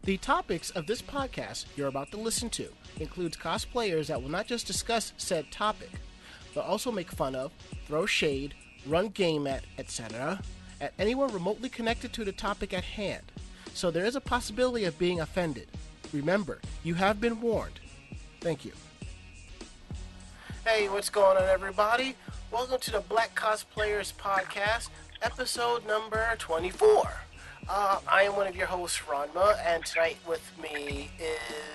The topics of this podcast you're about to listen to includes cosplayers that will not just discuss said topic, but also make fun of, throw shade, run game at, etc., at anyone remotely connected to the topic at hand. So there is a possibility of being offended. Remember, you have been warned. Thank you. Hey, what's going on, everybody? Welcome to the Black Cosplayers Podcast, episode number 24. I am one of your hosts, Ranma, and tonight with me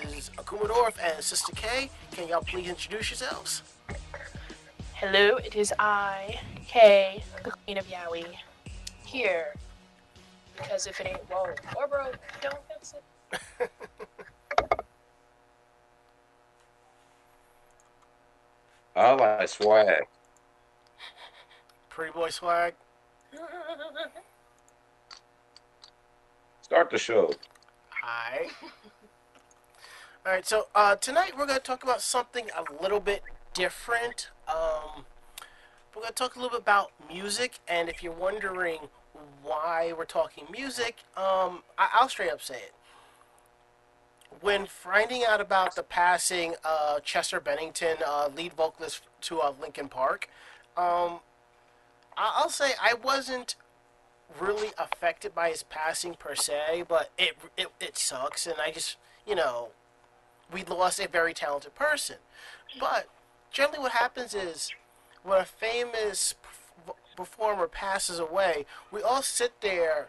is Akumadorf and Sister K. Can y'all please introduce yourselves? Hello, it is I, Kay, the Queen of Yaoi, here. Because if it ain't woke or broke, don't fix it. I like swag. Pretty boy swag. Start the show. Hi. Alright, so tonight we're going to talk about something a little bit different. We're going to talk a little bit about music, and if you're wondering why we're talking music, I'll straight up say it. When finding out about the passing of Chester Bennington, lead vocalist to Linkin Park, I'll say I wasn't really affected by his passing per se, but it sucks, and I just, we lost a very talented person. But generally what happens is when a famous performer passes away, we all sit there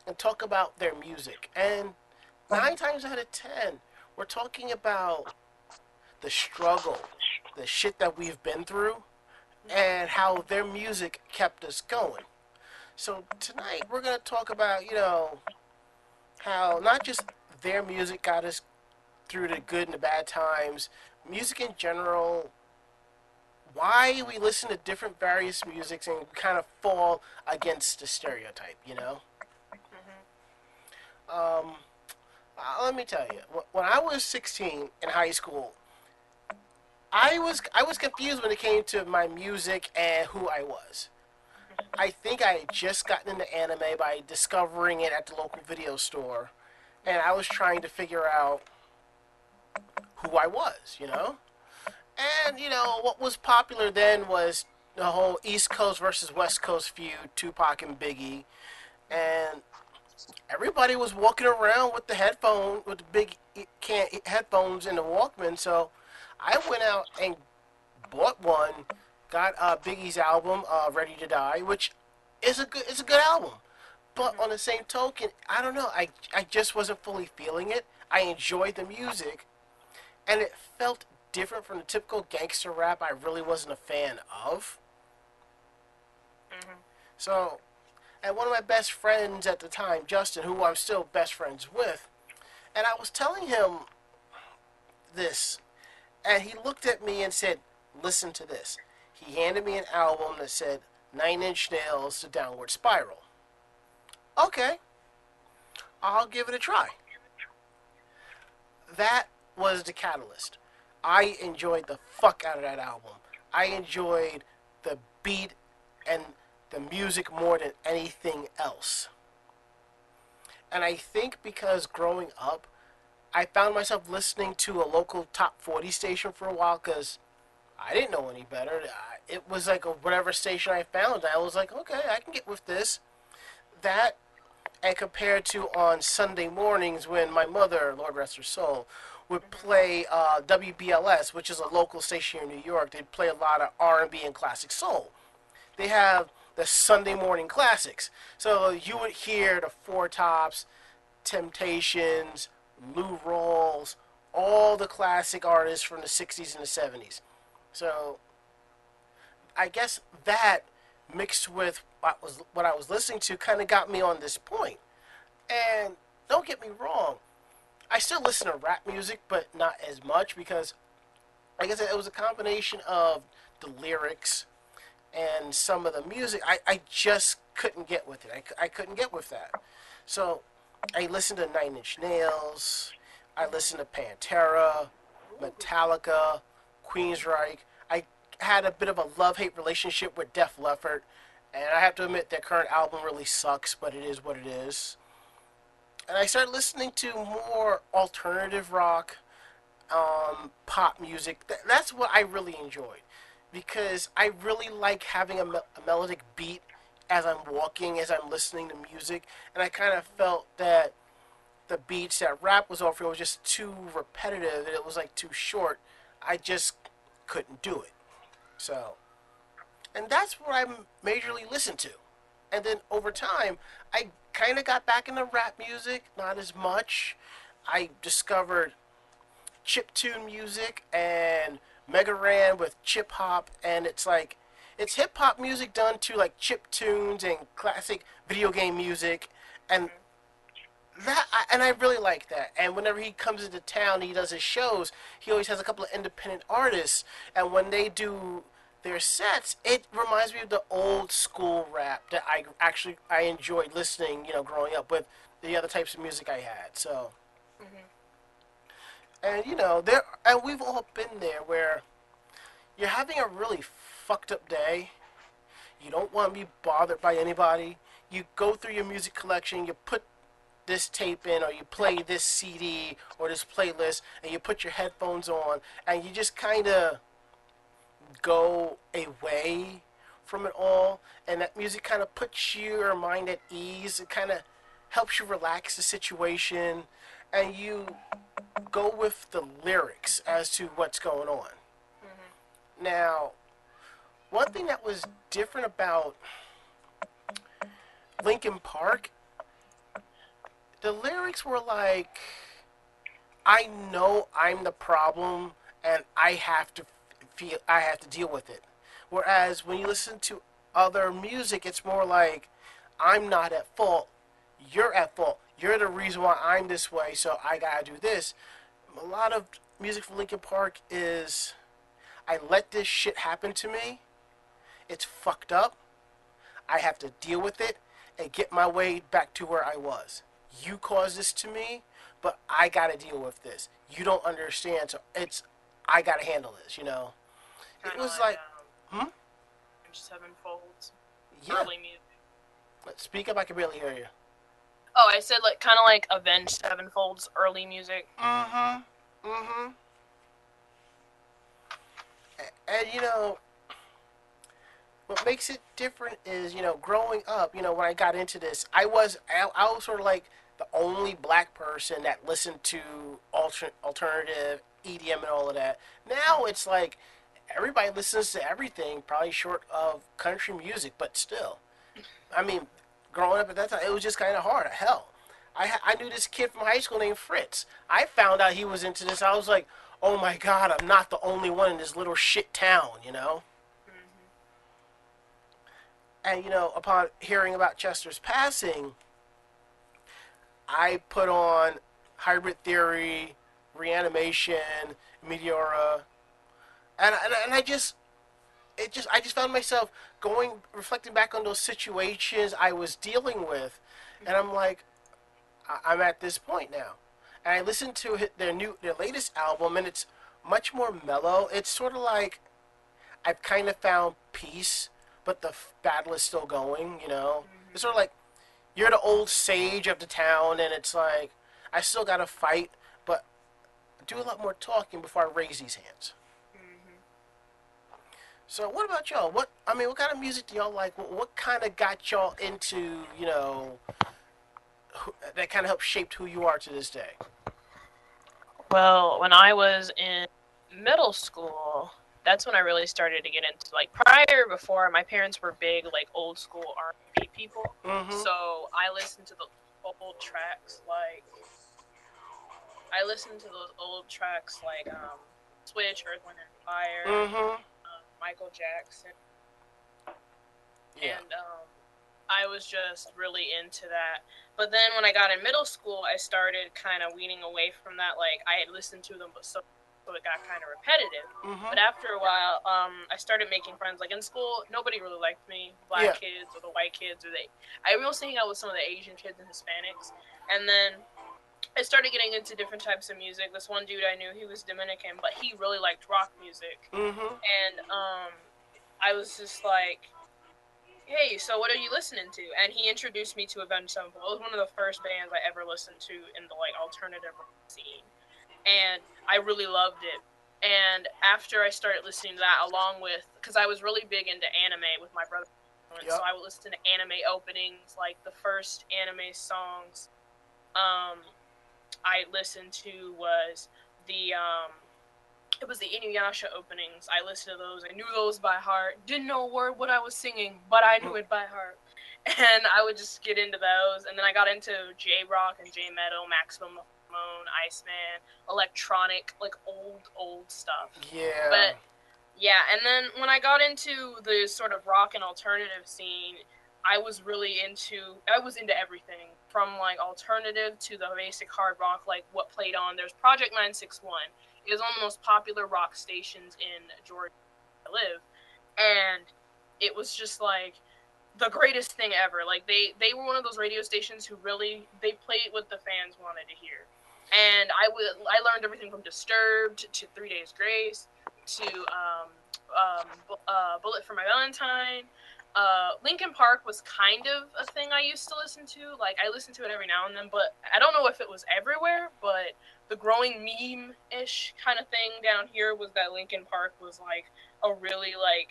and talk about their music, and 9 times out of 10, we're talking about the struggle, the shit that we've been through, and how their music kept us going. So tonight we're going to talk about, how not just their music got us through the good and the bad times, music in general, why we listen to different various musics and kind of fall against the stereotype, Let me tell you, when I was 16 in high school, I was confused when it came to my music and who I was. I think I had just gotten into anime by discovering it at the local video store, and I was trying to figure out who I was, And, what was popular then was the whole East Coast versus West Coast feud, Tupac and Biggie, and everybody was walking around with the big headphones and the Walkman, so I went out and bought one, got Biggie's album, Ready to Die, which is a good album. But on the same token, I don't know, I just wasn't fully feeling it. I enjoyed the music, and it felt different from the typical gangster rap I really wasn't a fan of. So, and one of my best friends at the time, Justin, who I'm still best friends with, and I was telling him this, and he looked at me and said, listen to this. He handed me an album that said 9 Inch Nails to Downward Spiral. Okay, I'll give it a try. That was the catalyst. I enjoyed the fuck out of that album. I enjoyed the beat and the music more than anything else. And I think because growing up, I found myself listening to a local top 40 station for a while because I didn't know any better. It was like whatever station I found, I was like, okay, I can get with this. That, and compared to on Sunday mornings when my mother, Lord rest her soul, would play WBLS, which is a local station here in New York. They'd play a lot of R&B and classic soul. They have the Sunday morning classics. So you would hear the Four Tops, Temptations, Lou Rawls, all the classic artists from the 60s and the 70s. So I guess that mixed with what I was listening to kind of got me on this point. And don't get me wrong, I still listen to rap music, but not as much because, like I said, it was a combination of the lyrics and some of the music. I just couldn't get with it. I couldn't get with that. So I listened to 9 Inch Nails. I listened to Pantera, Metallica, Queensryche. I had a bit of a love-hate relationship with Def Leppard, and I have to admit their current album really sucks, but it is what it is. and I started listening to more alternative rock, pop music. That's what I really enjoyed because I really like having a melodic beat as I'm walking, as I'm listening to music, and I kind of felt that the beats that rap was offering was just too repetitive and it was like too short. I just couldn't do it. So, and that's what I majorly listen to. And then over time, I kind of got back into rap music, not as much. I discovered chip tune music and Mega Ran with chip hop, and it's like it's hip hop music done to like chip tunes and classic video game music, and I really like that. And whenever he comes into town, he does his shows. He always has a couple of independent artists, and when they do their sets, it reminds me of the old school rap that I enjoyed listening. Growing up with the other types of music I had. So, and there, and we've all been there where you're having a really fucked up day. You don't want to be bothered by anybody. You go through your music collection. You put this tape in, or you play this CD or this playlist, and you put your headphones on, and you just kind of go away from it all, and that music kind of puts your mind at ease. It kind of helps you relax the situation, and you go with the lyrics as to what's going on. Now, one thing that was different about Linkin Park, the lyrics were like, I know I'm the problem and I have to deal with it. Whereas when you listen to other music, it's more like, I'm not at fault, you're at fault. You're the reason why I'm this way, so I gotta do this. A lot of music from Linkin Park is, I let this shit happen to me. It's fucked up. I have to deal with it and get my way back to where I was. You caused this to me, but I gotta deal with this. You don't understand, so I gotta handle this. It Kinda was like, Sevenfold's yeah. early music. Speak up, I can barely hear you. Oh, I said like kind of like Avenged Sevenfold's early music. Mm-hmm. Mm-hmm. And what makes it different is, growing up, when I got into this, I was sort of like the only black person that listened to alternative EDM and all of that. Now it's like everybody listens to everything, probably short of country music, but still. I mean, growing up at that time, it was just kind of hard. Hell, I knew this kid from high school named Fritz. I found out he was into this. I was like, oh my god, I'm not the only one in this little shit town. And upon hearing about Chester's passing, I put on Hybrid Theory, Reanimation, Meteora, and I just found myself reflecting back on those situations I was dealing with, and I'm like, I'm at this point now. And I listened to their latest album, and it's much more mellow. It's sort of like I've kind of found peace, but the battle is still going. It's sort of like you're the old sage of the town, and it's like I still gotta fight, but do a lot more talking before I raise these hands. So what about y'all? What kind of music do y'all like? What kind of got y'all into that kind of helped shape who you are to this day? Well, when I was in middle school, that's when I really started to get into like before my parents were big like old school R&B people. Mm-hmm. So I listened to the old tracks like Switch, Earth, Wind and Fire, Mm-hmm. Michael Jackson. Yeah. And I was just really into that. But then when I got in middle school, I started kind of weaning away from that. Like I had listened to them, but so it got kind of repetitive. Mm-hmm. But after a while, I started making friends. Like in school, nobody really liked me. Black kids or the white kids I mostly hang out with some of the Asian kids and Hispanics. And then I started getting into different types of music. This one dude I knew, he was Dominican, but he really liked rock music. Mm-hmm. And I was just like, hey, so what are you listening to? And he introduced me to Avenged Sevenfold. It was one of the first bands I ever listened to in the like alternative rock scene, and I really loved it. And after I started listening to that, along with because I was really big into anime with my brother, and so Yep. I would listen to anime openings, like the first anime songs. Um, I listened to was the it was the Inuyasha openings. I listened to those. I knew those by heart. Didn't know a word what I was singing, but I knew it by heart. And I would just get into those. And then I got into J Rock and J Metal, Maximum Hormone, Iceman, electronic, like old stuff. Yeah. But yeah, and then when I got into the sort of rock and alternative scene, I was into everything from like alternative to the basic hard rock, like what played on. There's Project 961. It is one of the most popular rock stations in Georgia where I live, and it was just like the greatest thing ever. Like they were one of those radio stations who really they played what the fans wanted to hear. And I learned everything from Disturbed to 3 Days Grace to Bullet for My Valentine. Linkin Park was kind of a thing I used to listen to. Like I listened to it every now and then, but I don't know if it was everywhere. But the growing meme ish kind of thing down here was that Linkin Park was like a really like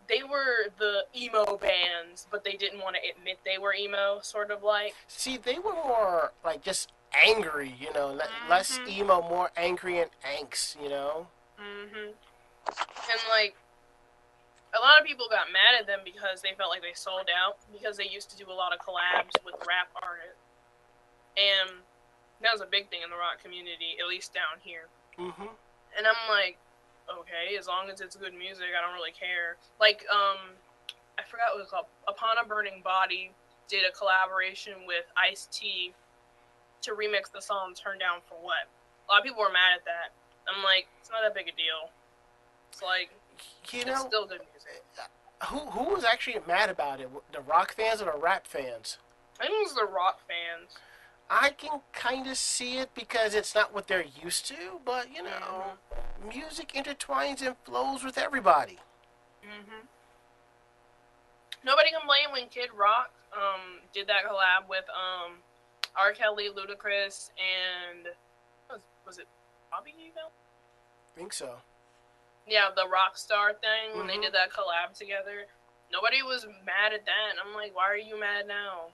they were the emo bands, but they didn't want to admit they were emo, sort of like. See, they were more like just angry, less Mhm. emo, more angry and angst, you know. Mhm. And like a lot of people got mad at them because they felt like they sold out because they used to do a lot of collabs with rap artists, and that was a big thing in the rock community, at least down here. Mhm. And I'm like, okay, as long as it's good music, I don't really care. Like, I forgot what it was called. Upon a Burning Body did a collaboration with Ice T to remix the song "Turn Down for What." A lot of people were mad at that. I'm like, it's not that big a deal. It's like, You it's know, still good music. who was actually mad about it? The rock fans or the rap fans? I think it was the rock fans. I can kind of see it because it's not what they're used to, but Mhm. music intertwines and flows with everybody. Mhm. Nobody complained when Kid Rock did that collab with R. Kelly, Ludacris, and was it Bobby Evil? I think so. Yeah, the Rockstar thing when they Mhm. did that collab together. Nobody was mad at that. And I'm like, why are you mad now?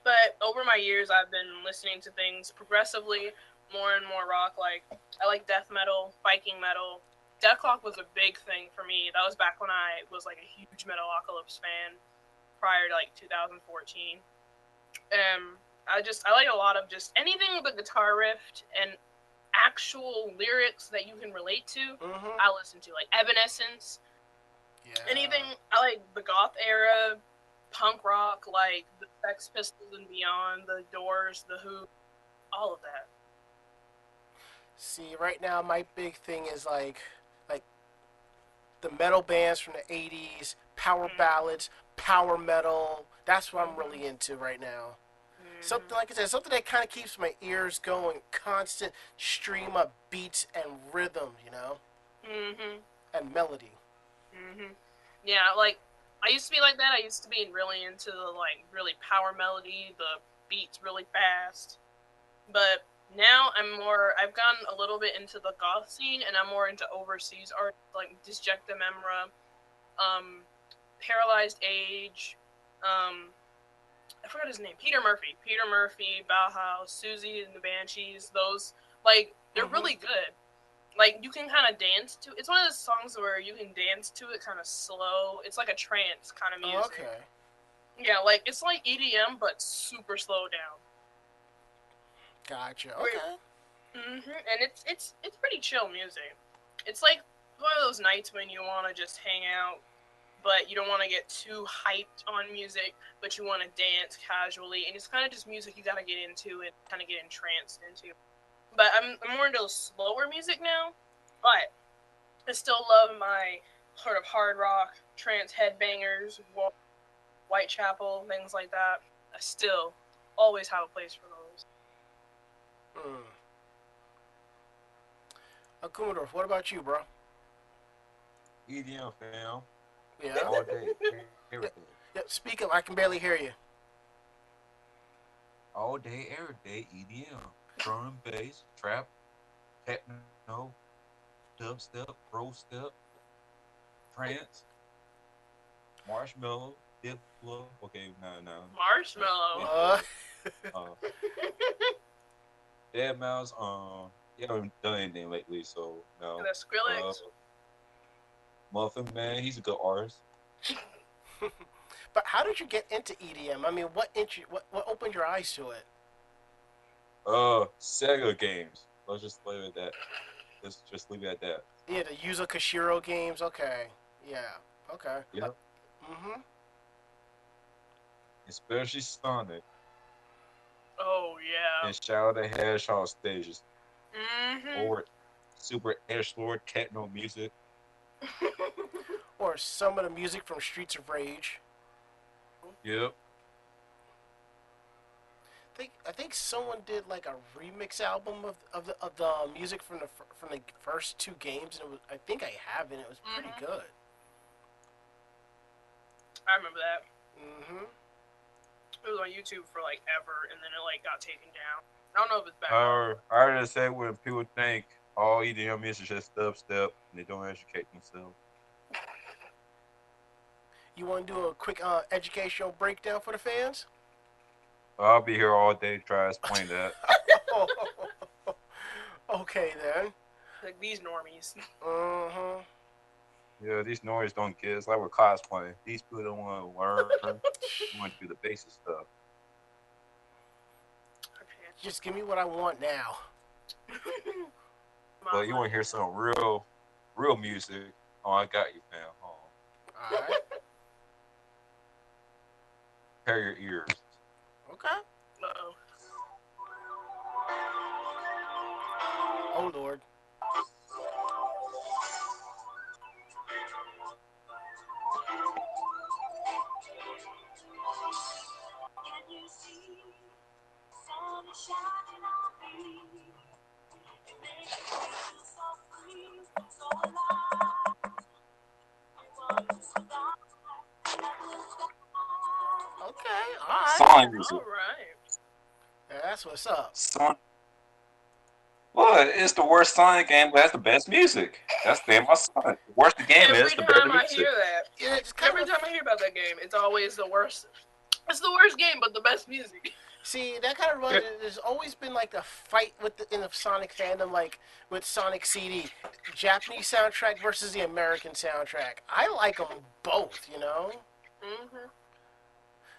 But over my years, I've been listening to things progressively, more and more rock. Like I like death metal, Viking metal. Death Clock was a big thing for me. That was back when I was like a huge Metalocalypse fan prior to like 2014. I like a lot of just anything with a guitar riff and actual lyrics that you can relate to. Mhm. I listen to like Evanescence, anything. Yeah. I like the goth era, punk rock, like the Sex Pistols and Beyond, the Doors, the Who, all of that. See, right now my big thing is like the metal bands from the '80s, power Mm-hmm. ballads, power metal. That's what I'm Mm-hmm. really into right now. Mm-hmm. Something like I said, something that kind of keeps my ears going, constant stream of beats and rhythm, Mm-hmm. and melody. Mm-hmm. Yeah, like I used to be like that. I used to be really into the like really power melody, the beats really fast. But now I've gotten a little bit into the goth scene, and I'm more into overseas art like Disjecta Memra, um, Paralyzed Age, um, I forgot his name, Peter Murphy, Bauhaus, Susie and the Banshees. Those like they're Mm-hmm. really good. Like you can kind of dance to. It's one of those songs where you can dance to it, kind of slow. It's like a trance kind of Oh, music. okay. Yeah, like it's like EDM but super slow down. Gotcha. Where Okay. And it's pretty chill music. It's like one of those nights when you want to just hang out, but you don't want to get too hyped on music, but you want to dance casually, and it's kind of just music you gotta get into and kind of get entranced into. But I'm more into slower music now, but I still love my sort of hard rock, trance headbangers, Whitechapel, things like that. I still always have a place for those. Mm. Kumudorf, what about you, bro? EDM, fam. Yeah. All day, everything. Yeah. Speak up. I can barely hear you. All day, every day, EDM, drum, bass, trap, techno, dubstep, bro step, trance, marshmallow, diplo. Okay, Marshmallow. Uh, uh, dead mouse. He haven't done anything lately, so no. That's Uh, Skrillex. Muffin Man, he's a good artist. but how did you get into EDM? I mean, what opened your eyes to it? Sega games. Let's just leave it at that. Let's just leave it at that. Yeah, the Yuzo Koshiro games. Okay. Yeah. Okay. Yep. Mm-hmm. Especially Sonic Oh yeah. and Shadow the Hedgehog stages. Mhm. Or super edgelord techno music. Or some of the music from Streets of Rage. Yep. I think someone did like a remix album of the music from the first two games, and it was, I think I have it. And it was pretty good. I remember that. Mm-hmm. It was on YouTube for like ever, and then it like got taken down. I don't know if it's back up. I just say when people think all EDM music is just dubstep and they don't educate themselves. You want to do a quick educational breakdown for the fans? I'll be here all day trying to explain that. Okay then. Like these normies. Mm-hmm. Yeah, these noise don't get it. It's like we're cosplaying. These people don't want to learn. They want to do the basic stuff. Just give me what I want now. But you want to hear some real music. Oh, I got you, fam. Oh, All right. prepare your ears. Okay. Uh-oh. Oh Lord. Okay. All right. Sonic music. All right. Yeah, that's what's up. Sonic. What? It's the worst Sonic game, but that's the best music. That's the name of Sonic. The worse the game Every is, the better the time I music. hear that, Yeah, it's kind every of time I hear about that game, it's always the worst. It's the worst game, but the best music. see that kind of runs. There's always been like a fight in the Sonic fandom, like with Sonic CD, Japanese soundtrack versus the American soundtrack. I like them both. You know. Mhm.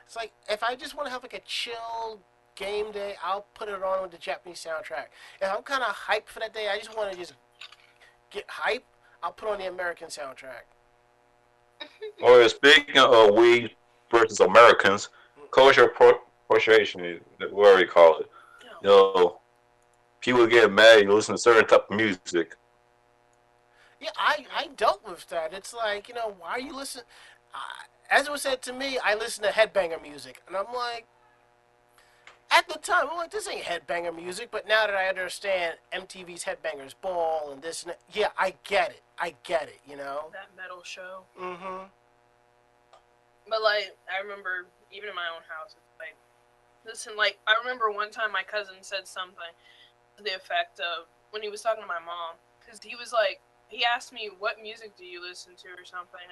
It's like if I just want to have like a chill game day, I'll put it on with the Japanese soundtrack. If I'm kind of hyped for that day, I just want to just get hype. I'll put on the American soundtrack. Or speaking of we versus Americans, cultural appropriation is what we call it. You know, people get mad. You listen to certain type of music. Yeah, I dealt with that. It's like, why are you listening? As it was said to me, I listen to headbanger music. And I'm like, at the time, I'm like, this ain't headbanger music. But now that I understand MTV's Headbangers Ball and this and that, yeah, I get it. That metal show. Mm-hmm. But like, I remember even in my own house, it's like, listen, like I remember one time my cousin said something to the effect of when he was talking to my mom, because he was like, he asked me what music do you listen to or something,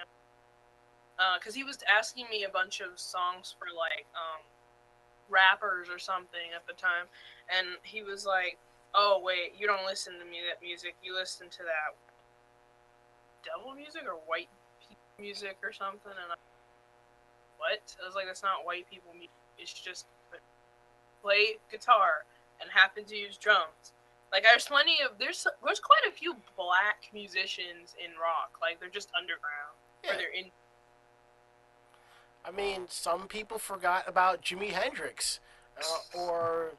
because he was asking me a bunch of songs for like rappers or something at the time, and he was like, oh wait, you don't listen to me that music, you listen to that devil music or white people music or something, and what? I was like, that's not white people music. It's just play guitar and happen to use drums. Like there's quite a few black musicians in rock. Like they're just underground. Yeah. Or they're in. I mean, some people forgot about Jimi Hendrix or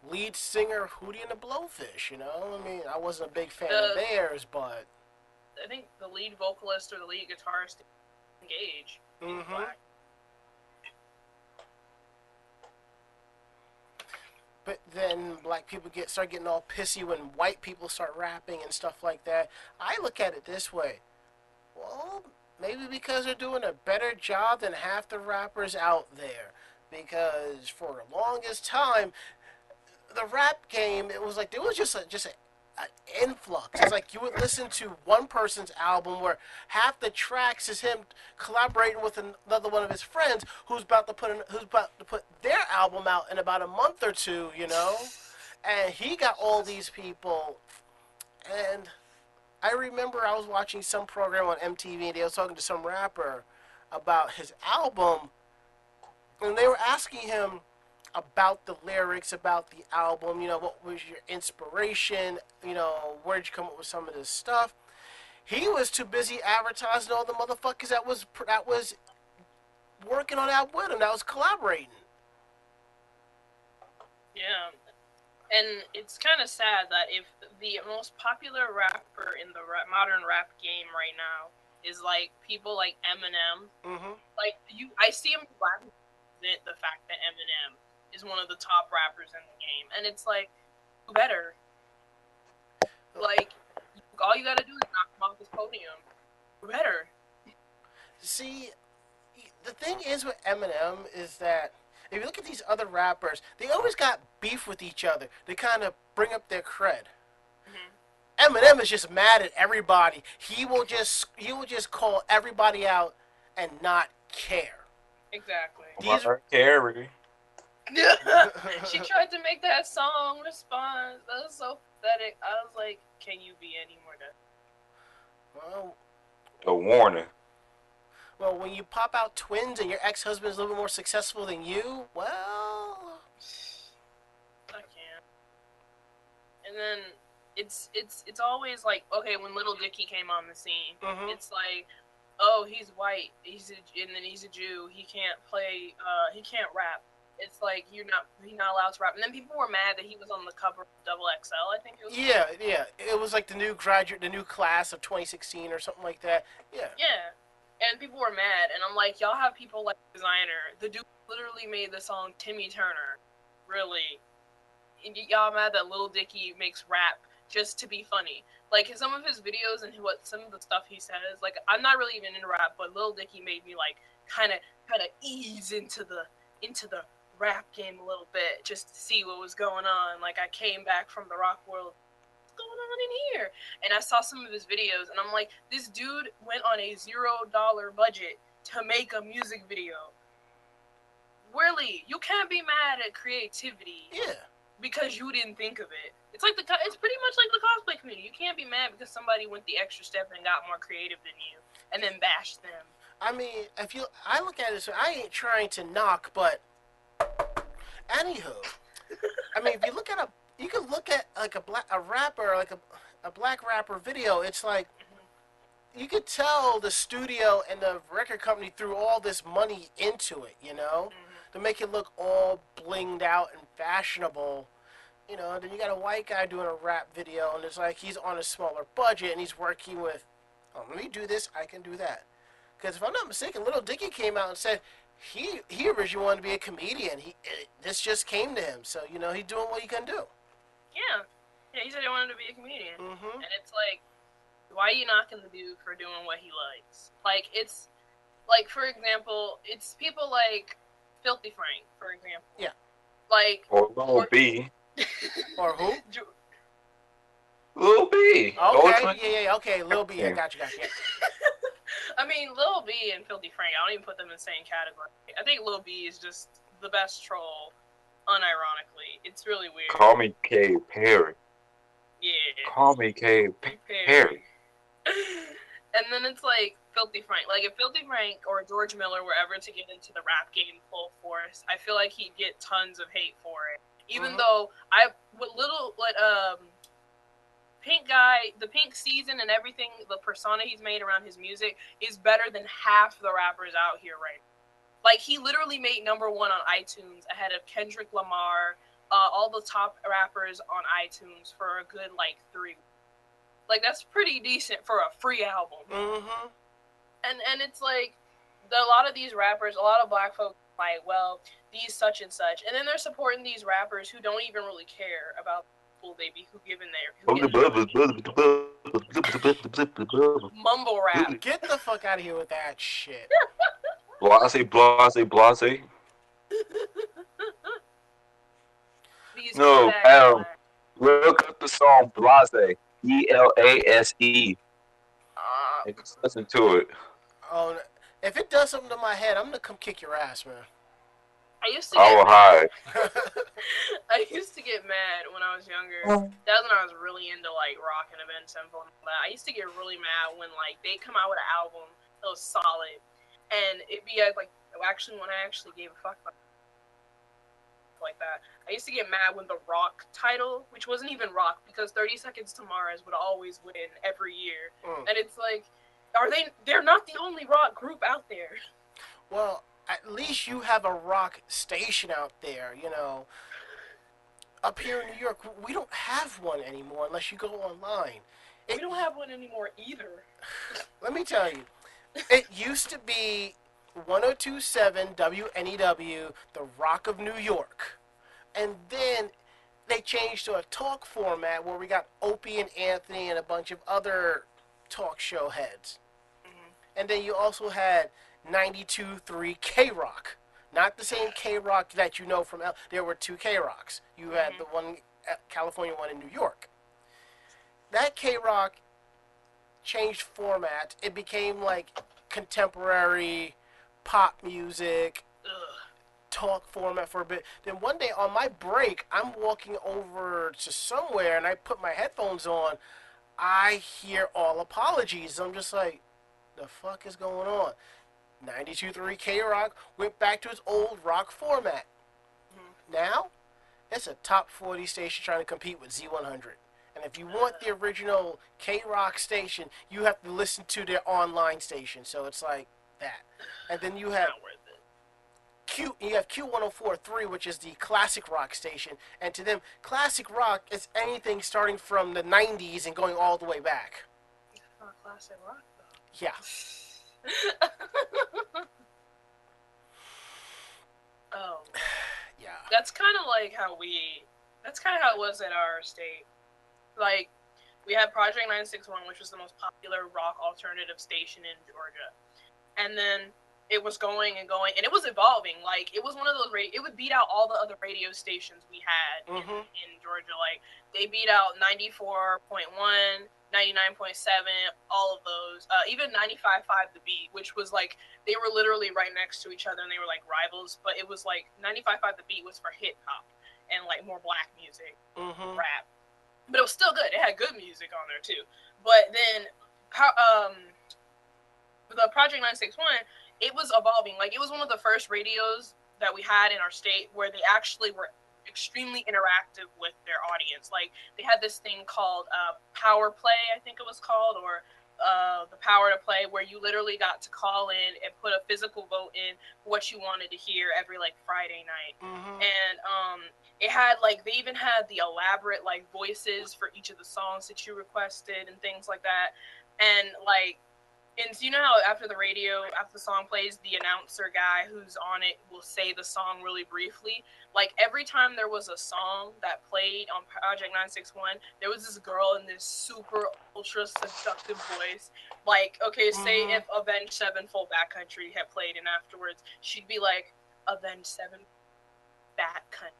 lead singer Hootie and the Blowfish. I mean, I wasn't a big fan of theirs, but I think the lead vocalist or the lead guitarist Engage. Mm-hmm. Black. But then black people start getting all pissy when white people start rapping and stuff like that. I look at it this way. Well, maybe because they're doing a better job than half the rappers out there. Because for the longest time, the rap game, it was like there was a influx. It's like you would listen to one person's album where half the tracks is him collaborating with another one of his friends who's about to put their album out in about a month or two, and he got all these people. And I remember I was watching some program on MTV and they was talking to some rapper about his album, and they were asking him about the lyrics, about the album, what was your inspiration, where'd you come up with some of this stuff. He was too busy advertising all the motherfuckers that was working on that with him, that was collaborating. Yeah. And it's kind of sad that if the most popular rapper in the modern rap game right now is like people like Eminem, like I see him rapping the fact that Eminem is one of the top rappers in the game, and it's like, better. Like, all you gotta do is knock him off his podium. Better. See, the thing is with Eminem is that if you look at these other rappers, they always got beef with each other. They kind of bring up their cred. Eminem is just mad at everybody. He will just call everybody out and not care. Exactly. Carry. She tried to make that song response. That was so pathetic. I was like, can you be any more done? Well, A warning. Well, when you pop out twins and your ex-husband is a little bit more successful than you, well, I can't. And then it's always like, okay, when Little Dicky came on the scene, it's like, oh, he's white, and then he's a Jew, he can't play, he can't rap. It's like he's not allowed to rap. And then people were mad that he was on the cover of Double XL, I think it was. Yeah. It was like the new class of 2016 or something like that. Yeah. Yeah. And people were mad, and I'm like, y'all have people like Designer. The dude literally made the song Timmy Turner. Really? And y'all mad that Lil Dicky makes rap just to be funny. Like, some of his videos and some of the stuff he says, like, I'm not really even into rap, but Lil Dicky made me, like, kind of ease into the rap game a little bit, just to see what was going on. Like, I came back from the rock world. Going on in here? And I saw some of his videos, and I'm like, this dude went on a $0 budget to make a music video. Really, you can't be mad at creativity. Yeah. Because you didn't think of it. It's pretty much like the cosplay community. You can't be mad because somebody went the extra step and got more creative than you, and then bash them. I mean, I look at it, so I ain't trying to knock, but anywho, I mean, if you look at you can look at like a rapper, like a black rapper video. It's like you could tell the studio and the record company threw all this money into it, to make it look all blinged out and fashionable. Then you got a white guy doing a rap video, and it's like he's on a smaller budget and he's working with, let me do this, I can do that. Because if I'm not mistaken, Little Dicky came out and said he originally wanted to be a comedian. This just came to him, so he's doing what he can do. Yeah, he said he wanted to be a comedian, and it's like, why are you knocking the dude for doing what he likes? Like, it's like, for example, it's people like Filthy Frank, for example. Yeah. Like, or Lil B. Or who? Lil B. Okay, yeah, okay, Lil B. I got you. I mean, Lil B and Filthy Frank, I don't even put them in the same category. I think Lil B is just the best troll, unironically. It's really weird. Call me K. Perry. Yeah. Call me K. Perry. And then it's like Filthy Frank. Like, if Filthy Frank or George Miller were ever to get into the rap game full force, I feel like he'd get tons of hate for it. Even though Pink guy, the Pink season and everything, the persona he's made around his music is better than half the rappers out here right now. Like, he literally made #1 on iTunes ahead of Kendrick Lamar, all the top rappers on iTunes for a good, 3 weeks. Like, that's pretty decent for a free album. And it's like, a lot of these rappers, a lot of black folks, like, well, these such and such. And then they're supporting these rappers who don't even really care about the people they be, who given their... Mumble rap. Get the fuck out of here with that shit. Blase, blase, blase. These No, Kodak Adam, black. look up the song Blase. Blase. Uh, And just listen to it. Oh, if it does something to my head, I'm gonna come kick your ass, man. I used to I get will mad. hide. I used to get mad when I was younger. That was when I was really into like rock and event simple and all that. I used to get really mad when like they come out with an album that was solid, and it'd be like actually when I actually gave a fuck about like that. I used to get mad when the rock title, which wasn't even rock, because 30 Seconds to Mars would always win every year, and it's like, are they? They're not the only rock group out there. Well, at least you have a rock station out there, Up here in New York, we don't have one anymore unless you go online. We don't have one anymore either. Let me tell you, it used to be 1027 WNEW, the Rock of New York. And then they changed to a talk format where we got Opie and Anthony and a bunch of other talk show heads. Mm-hmm. And then you also had 92.3 K Rock. Not the same K Rock that you know from there were two K Rocks. You had the one California one in New York. That K Rock changed format. It became like contemporary pop music, talk format for a bit. Then one day on my break, I'm walking over to somewhere and I put my headphones on. I hear All Apologies. I'm just like, the fuck is going on? 92.3 K Rock went back to its old rock format. Now, it's a top 40 station trying to compete with Z100. And if you want the original K Rock station, you have to listen to their online station. So it's like that. And then you have Q104.3, which is the classic rock station. And to them, classic rock is anything starting from the 90s and going all the way back. Not classic rock, though. Yeah. Oh. Yeah. That's kind of like how it was at our state. Like, we had Project 961, which was the most popular rock alternative station in Georgia. And then it was going and going, and it was evolving. Like, it was one of those, it would beat out all the other radio stations we had in Georgia. Like, they beat out 94.1, 99.7, all of those. Even 95.5 The Beat, which was like, they were literally right next to each other, and they were like rivals. But it was like, 95.5 The Beat was for hip-hop and like more black music, rap. But it was still good. It had good music on there too. But then, the Project 961, it was evolving. Like, it was one of the first radios that we had in our state where they actually were extremely interactive with their audience. Like, they had this thing called Power Play, I think it was called, or the Power to Play, where you literally got to call in and put a physical vote in for what you wanted to hear every like Friday night. And it had like, they even had the elaborate like voices for each of the songs that you requested and things like that. And like, and so you know how after the song plays, the announcer guy who's on it will say the song really briefly? Like, every time there was a song that played on Project 961, there was this girl in this super ultra seductive voice. Like, okay, say if Avenged Sevenfold Backcountry had played, and afterwards she'd be like, Avenged Sevenfold Backcountry.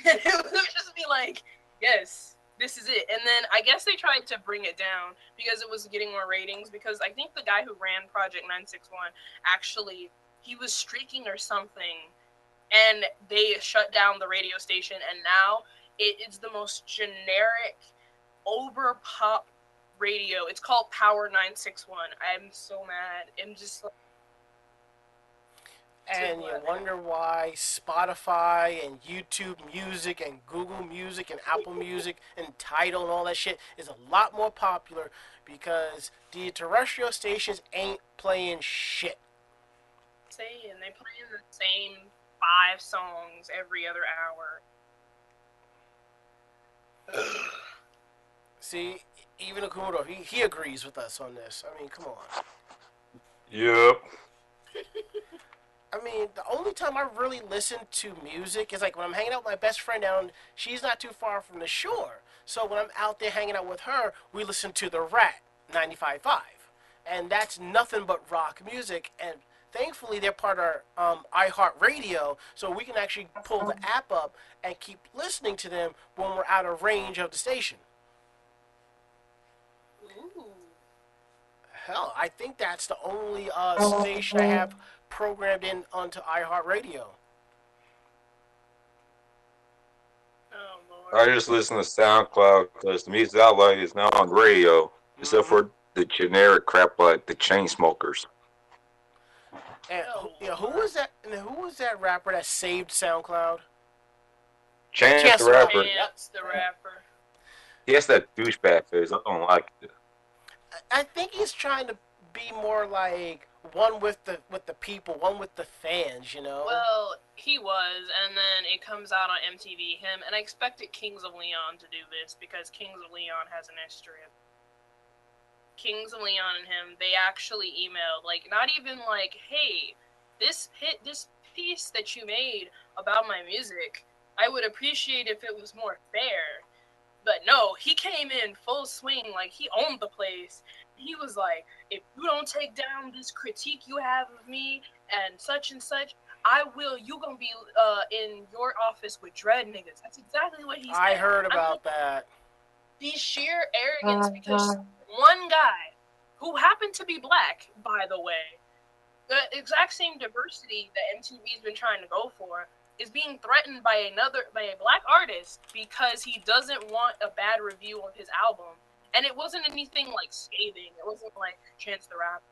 And it would just be like, yes, this is it. And then I guess they tried to bring it down because it was getting more ratings, because I think the guy who ran Project 961, actually, he was streaking or something, and they shut down the radio station, and now it is the most generic, over pop radio. It's called Power 961. I'm so mad. I'm just like, and you wonder why Spotify and YouTube Music and Google Music and Apple Music and Tidal and all that shit is a lot more popular, because the terrestrial stations ain't playing shit. Saying they play the same 5 songs every other hour. See, even Akumoto, he agrees with us on this. I mean, come on. Yep. I mean, the only time I really listen to music is like when I'm hanging out with my best friend down. She's not too far from the shore, so when I'm out there hanging out with her, we listen to the Rat. 95.5, and that's nothing but rock music. And thankfully, they're part of iHeartRadio, so we can actually pull the app up and keep listening to them when we're out of range of the station. Ooh. Hell, I think that's the only station I have programmed in onto iHeartRadio. Oh I Lord. just listen to SoundCloud because the music I like is not on the radio, except Mm-hmm. for the generic crap like the Chainsmokers. And Oh who Lord. was that? And who was that rapper that saved SoundCloud? Chance Chance the the Rapper. Rapper, Yep. Chance the Rapper. he has that douchebag face. I don't like it. I think he's trying to be more like one with the people, one with the fans. You know. Well, he was, and then it comes out on MTV, him, and I expected Kings of Leon to do this because Kings of Leon has an history of Kings of Leon and him. They actually emailed, like, not even like, hey, this piece that you made about my music, I would appreciate if it was more fair. But no, he came in full swing, like he owned the place. He was like, if you don't take down this critique you have of me and such, I will. You gonna be in your office with dread niggas. That's exactly what he said. I heard I mean, about that. the sheer arrogance because one guy who happened to be black, by the way, the exact same diversity that MTV's been trying to go for, is being threatened by a black artist because he doesn't want a bad review of his album. And it wasn't anything like scathing. It wasn't like Chance the Rapper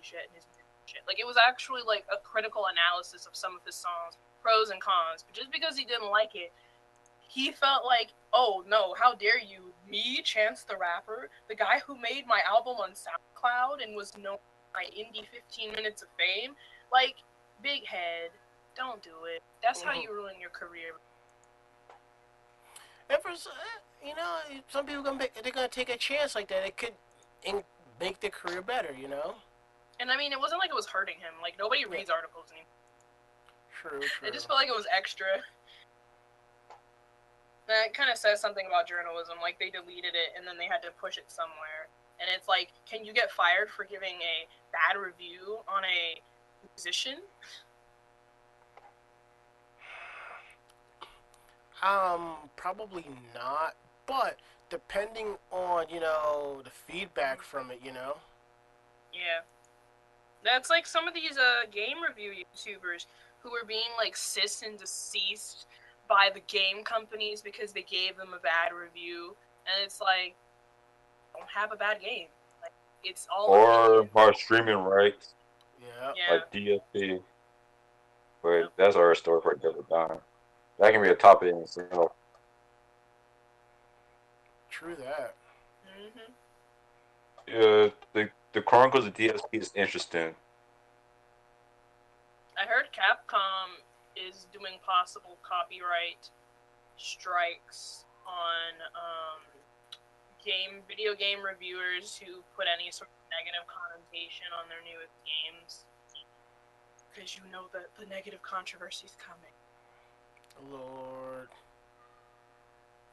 shit and his shit. Like it was actually like a critical analysis of some of his songs, pros and cons. But just because he didn't like it, he felt like, oh no, how dare you? Me, Chance the Rapper, the guy who made my album on SoundCloud and was known for my indie 15 minutes of fame? Like, big head, don't do it. That's how you ruin your career. And for you know, some people they're gonna take a chance like that. It could make their career better. You know. And I mean, it wasn't like it was hurting him. Like nobody reads articles anymore. True. It just felt like it was extra. That kind of says something about journalism. Like they deleted it and then they had to push it somewhere. And it's like, can you get fired for giving a bad review on a musician? Probably not. But depending on the feedback from it, Yeah. That's like some of these game review YouTubers who were being like ceased and deceased by the game companies because they gave them a bad review, and it's like, don't have a bad game. Like it's all Or opinion. our streaming rights, Yeah. like DSP. But that's our story for a different time. That can be a topic in itself. True that. Mm-hmm. Yeah, the Chronicles of DSP is interesting. I heard Capcom is doing possible copyright strikes on video game reviewers who put any sort of negative connotation on their newest games, because you know that the negative controversy is coming. Lord.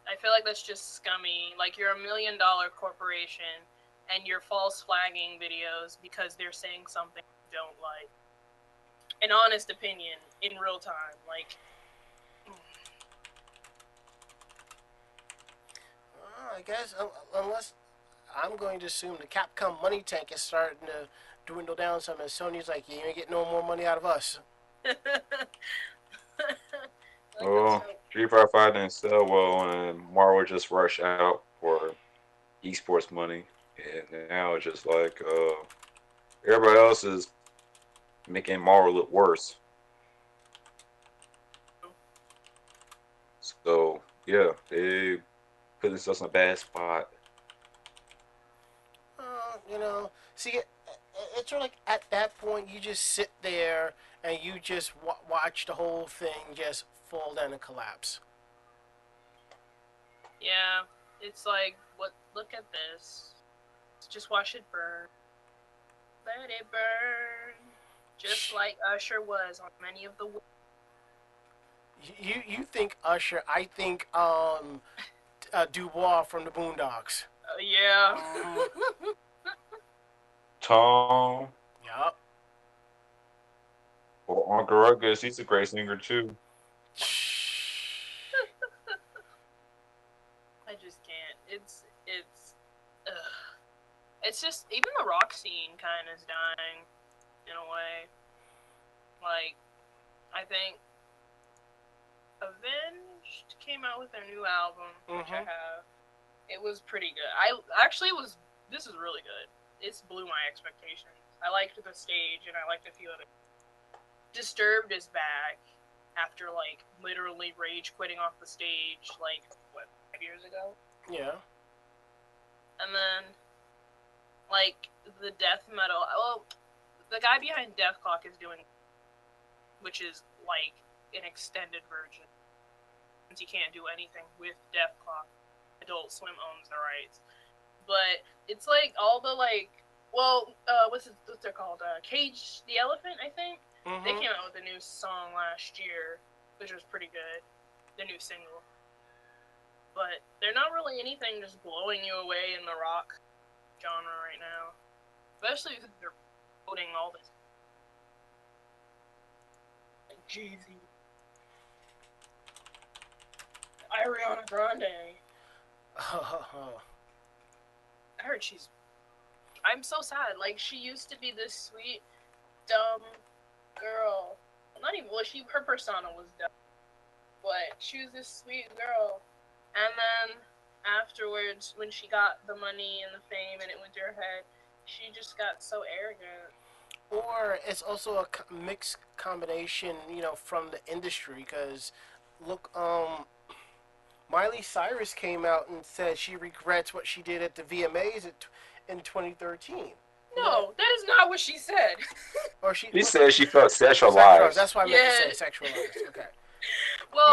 I feel like that's just scummy. Like you're $1 million corporation and you're false flagging videos because they're saying something you don't like. An honest opinion in real time, like. I guess unless I'm going to assume the Capcom money tank is starting to dwindle down some, and Sony's like, you ain't getting no more money out of us. Well, Street Fighter 5 didn't sell well, and Marvel just rushed out for esports money, and now it's just like everybody else is making Marvel look worse. So yeah, they put themselves in a bad spot. See, it's sort of like at that point you just sit there and you just watch the whole thing just fall down and collapse. Yeah, it's like, what? Look at this. Just watch it burn. Let it burn. Just like Usher was on many of the. You think Usher? I think Dubois from the Boondocks. Yeah. Tom Yup. or Uncle Ruckus. He's a great singer too. I just can't. Ugh. It's just even the rock scene kind of is dying in a way. Like, I think Avenged came out with their new album, which I have. It was pretty good. This is really good. It's blew my expectations. I liked the stage and I liked a few other. Disturbed is back after like literally rage quitting off the stage like what 5 years ago. Yeah. And then like the death metal. Well, the guy behind Death Clock is doing, which is like an extended version. Since he can't do anything with Death Clock, Adult Swim owns the rights. But it's like all the like, well, what's they're called? Cage the Elephant, I think. They came out with a new song last year, which was pretty good. The new single. But they're not really anything just blowing you away in the rock genre right now. Especially because they're voting all this. Like Jay-Z. Ariana Grande. I heard I'm so sad. Like, she used to be this sweet, dumb girl. Not even, well, her persona was dumb. But she was this sweet girl. And then, afterwards, when she got the money and the fame and it went to her head, she just got so arrogant. Or it's also a mixed combination, from the industry. Because, look, Miley Cyrus came out and said she regrets what she did at the VMAs in 2013. No, that is not what she said. Or she said she felt sexualized. That's why I meant to say sexualized. Okay. Well,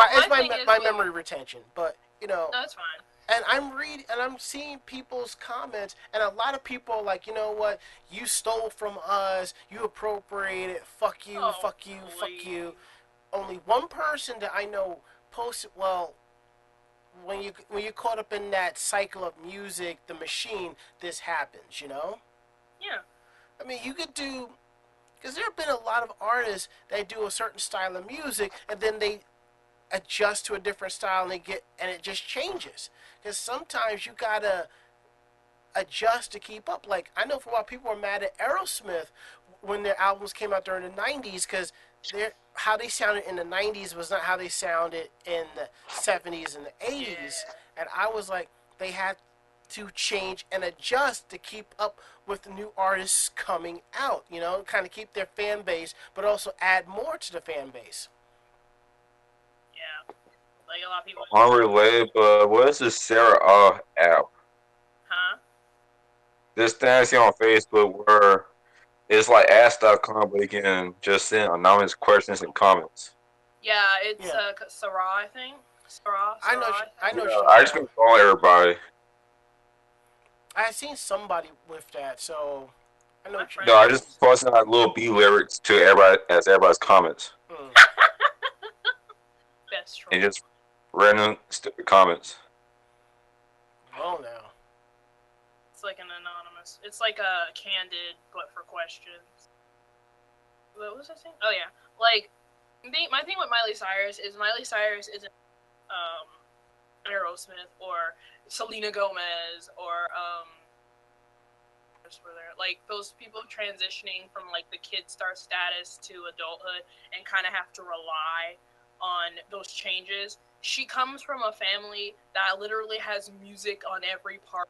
my memory retention, but no, that's fine. And I'm seeing people's comments, and a lot of people are like, you know what? You stole from us. You appropriated. Fuck you. Fuck you. Please. Fuck you. Only one person that I know posted. Well, when you're caught up in that cycle of music, the machine, this happens. Yeah. I mean, you could do, because there have been a lot of artists that do a certain style of music, and then they adjust to a different style, and it just changes. Because sometimes you gotta adjust to keep up. Like, I know for a while people were mad at Aerosmith when their albums came out during the 90s, because how they sounded in the 90s was not how they sounded in the 70s and the 80s. Yeah. And I was like, they had to change and adjust to keep up with the new artists coming out, kind of keep their fan base, but also add more to the fan base. Yeah. Like a lot of people. Unrelated, but what is this Sarah app? Huh? This thing I see on Facebook where it's like ask.com, but you can just send anonymous questions and comments. Yeah, it's Sarah, I think. Sarah. I know. Yeah, I just been calling everybody. I seen somebody with that, so I know. No, I just posted out little B lyrics to everybody as everybody's comments. Best troll. And just random stupid comments. Oh no. It's like an anonymous. It's like a candid, but for questions. What was I saying? Oh yeah, like my thing with Miley Cyrus isn't Aerosmith or Selena Gomez or like those people transitioning from like the kid star status to adulthood and kind of have to rely on those changes. She comes from a family that literally has music on every part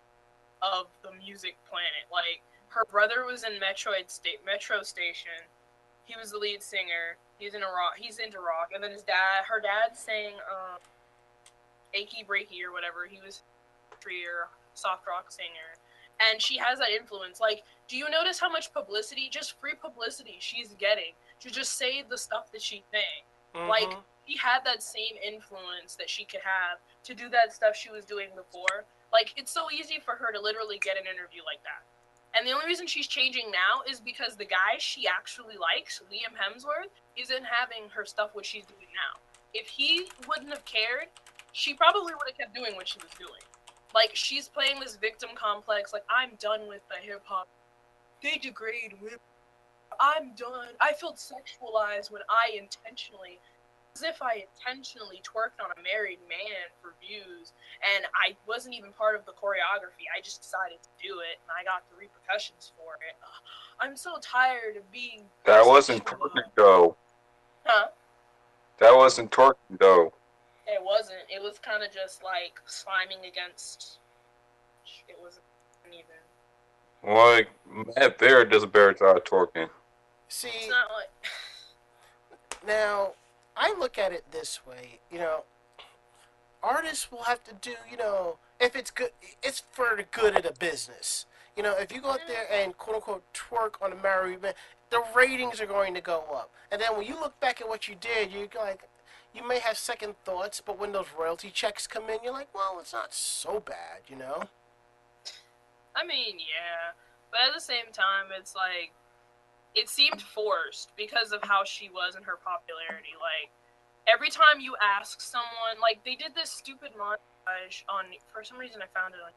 of the music planet. Like, her brother was in Metro Station. He was the lead singer. He's into rock. And then her dad sang Achy Breaky or whatever. He was a soft rock singer. And she has that influence. Like, do you notice how much publicity, just free publicity, she's getting to just say the stuff that she's saying? Mm-hmm. Like, she had that same influence that she could have to do that stuff she was doing before. Like, it's so easy for her to literally get an interview like that. And the only reason she's changing now is because the guy she actually likes, Liam Hemsworth, isn't having her stuff what she's doing now. If he wouldn't have cared, she probably would have kept doing what she was doing. Like, she's playing this victim complex, like, I'm done with the hip-hop. they degrade women. I'm done. I felt sexualized when I intentionally, as if I intentionally twerked on a married man for views, and I wasn't even part of the choreography. I just decided to do it, and I got the repercussions for it. I'm so tired of being That wasn't twerking sexual. though. Huh? That wasn't twerking though. It wasn't. It was kind of just like sliming against. It wasn't even. Like Matt Bear does a better job of twerking. It's See, not like. now, I look at it this way. Artists will have to do, if it's good, it's for the good of the business. If you go out there and quote unquote twerk on a married man, the ratings are going to go up. And then when you look back at what you did, you're like, you may have second thoughts, but when those royalty checks come in, you're like, well, it's not so bad. I mean, yeah, but at the same time, it's like it seemed forced because of how she was and her popularity. Like every time you ask someone, like they did this stupid montage on. For some reason, I found it on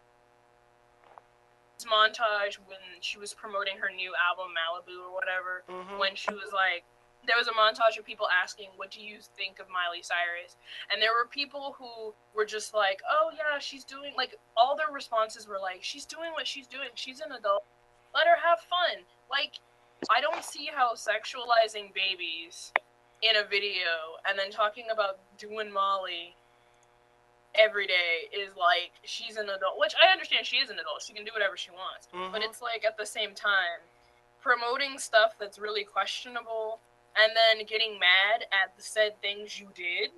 this montage when she was promoting her new album Malibu or whatever. Mm-hmm. When she was like, there was a montage of people asking, "What do you think of Miley Cyrus?" And there were people who were just like, "Oh yeah, she's doing like." All their responses were like, "She's doing what she's doing. She's an adult. Let her have fun." Like, I don't see how sexualizing babies in a video and then talking about doing Molly every day is like she's an adult, which I understand she is an adult. She can do whatever she wants. Mm-hmm. But it's like at the same time promoting stuff that's really questionable and then getting mad at the said things you did.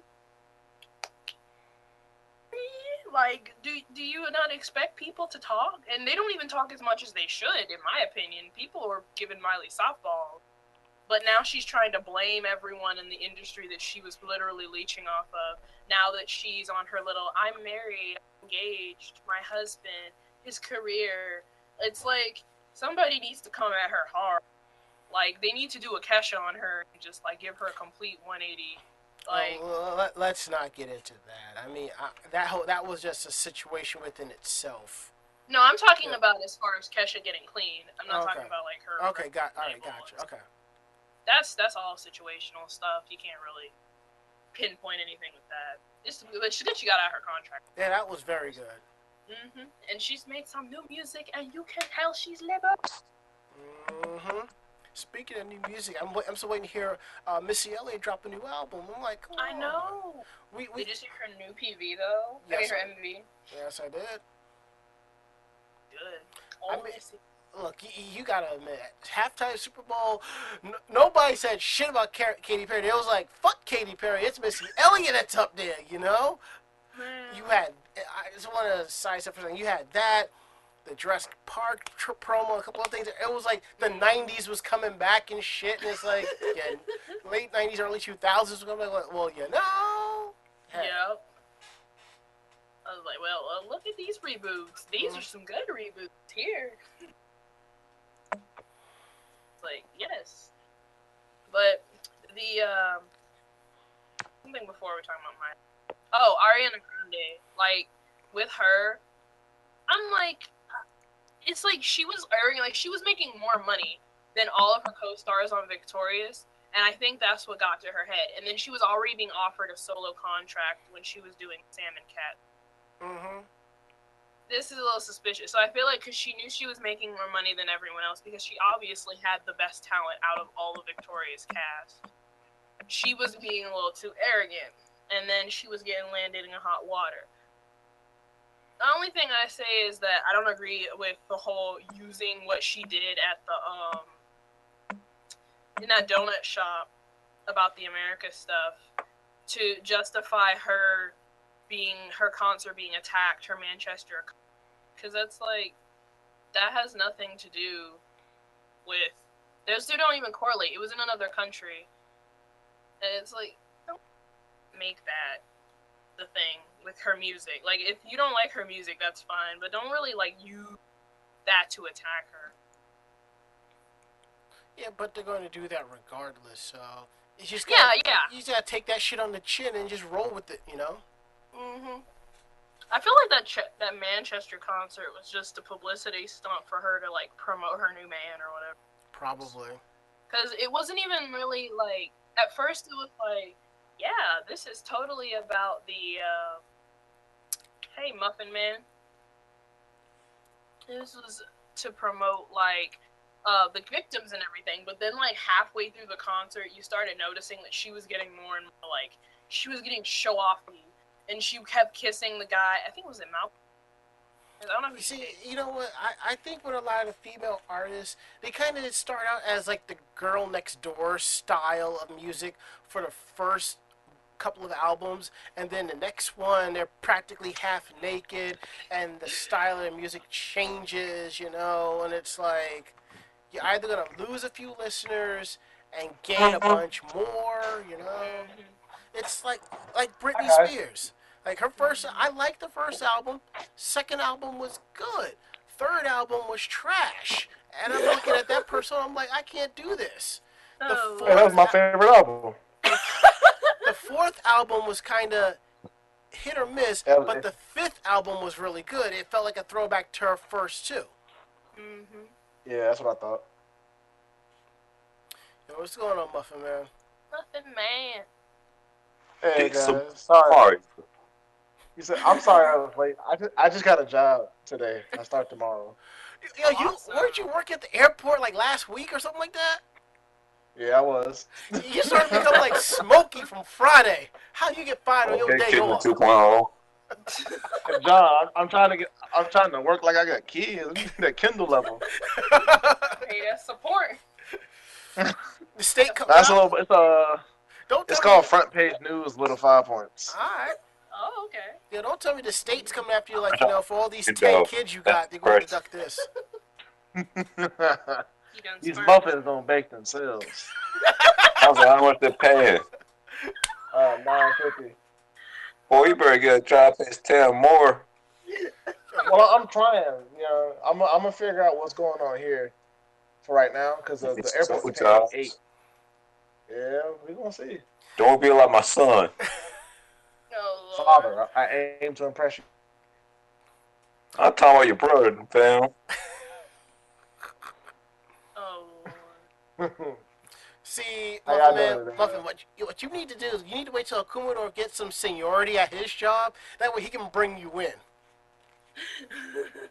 Like, do you not expect people to talk? And they don't even talk as much as they should, in my opinion. People were giving Miley softballs. But now she's trying to blame everyone in the industry that she was literally leeching off of. Now that she's on her little, I'm married, I'm engaged, my husband, his career. It's like, somebody needs to come at her hard. Like, they need to do a Kesha on her and just, like, give her a complete 180. Like, let's not get into that. I mean, that was just a situation within itself. no, I'm talking about as far as Kesha getting clean. I'm not Okay. talking about, like, her. Okay, gotcha. Okay. That's all situational stuff. You can't really pinpoint anything with that. But she got out her contract. Yeah, that was very good. And she's made some new music, and you can tell she's liberal. Speaking of new music, I'm still waiting to hear Missy Elliott drop a new album. I'm like, come I on. know. We Did you see her new PV though? Yes, her MV. Yes, I did. Good. I mean, look, you gotta admit, halftime Super Bowl, nobody said shit about Katy Perry. It was like, fuck Katy Perry, it's Missy Elliott that's up there, Man. You had, I just want to side step for a second, you had that, the Jurassic Park promo, a couple of things. It was like the 90s was coming back and shit, and it's like, yeah, late 90s, early 2000s was coming back, well, Hey. Yep. I was like, well, look at these reboots. These are some good reboots here. Like, yes. But the, something before we were talking about mine. Oh, Ariana Grande. Like, with her, I'm like, it's like she was making more money than all of her co-stars on Victorious. And I think that's what got to her head. And then she was already being offered a solo contract when she was doing Sam and Cat. This is a little suspicious. So I feel like because she knew she was making more money than everyone else because she obviously had the best talent out of all of Victoria's cast. She was being a little too arrogant. And then she was getting landed in hot water. The only thing I say is that I don't agree with the whole using what she did at the, in that donut shop about the America stuff to justify her concert being attacked, her Manchester, because that's like, that has nothing to do with, those two don't even correlate. It was in another country. And it's like, don't make that the thing with her music. Like, if you don't like her music, that's fine, but don't really, like, use that to attack her. Yeah, but they're going to do that regardless, so you just yeah. You just gotta take that shit on the chin and just roll with it, I feel like that Manchester concert was just a publicity stunt for her to like promote her new man or whatever. Probably. Because it wasn't even really like at first it was like, yeah, this is totally about the hey Muffin Man. This was to promote like the victims and everything, but then like halfway through the concert, you started noticing that she was getting more and more like she was getting show offy, and she kept kissing the guy. I think it was in Mouth. I don't know. You see, you know what? I think with a lot of female artists, they kind of start out as like the girl next door style of music for the first couple of albums, and then the next one they're practically half naked, and the style of their music changes, and it's like you're either gonna lose a few listeners and gain a bunch more. It's like Britney Hi guys. Spears. Like her first, I liked the first album. Second album was good. Third album was trash. And I'm looking at that person. I'm like, I can't do this. The Oh. Hey, that was fourth, my favorite album. the fourth album was kind of hit or miss, That but the fifth album was really good. It felt like a throwback to her first two. Yeah, that's what I thought. Yo, what's going on, Muffin Man? Muffin Man. Hey Get some guys, sorry. sorry. You said I'm sorry I was late. I just got a job today. I start tomorrow. Yo, Awesome. weren't you working at the airport like last week or something like that? Yeah, I was. You started becoming like Smokey from Friday. How do you get fired on your Okay, day Kitten off? 2.0. And John, I'm trying to work like I got kids. That Kindle level. Hey, that's support. The state comes That's a out. little. Don't It's tell called me. Front Page News. Little 5 points. All right. Oh, okay. Yeah, don't tell me the state's coming after you like, for all these You 10 know, kids you that's got, they're going to correct. deduct this. You done These smart. muffins don't bake themselves. I was like, how much they're paying? $9.50. Boy, you better get a job past 10 more. Well, I'm trying. I'm gonna figure out what's going on here for right now because the It's airport so was paying jobs. 8. Yeah, we gonna see. Don't be like my son. Oh, Lord. Father, I aim to impress you. I'm talking about your brother, fam. Oh, Lord. See, How Muffin y'all Man, doing today, Muffin, man? what you need to do is you need to wait till Akumador gets some seniority at his job. That way he can bring you in.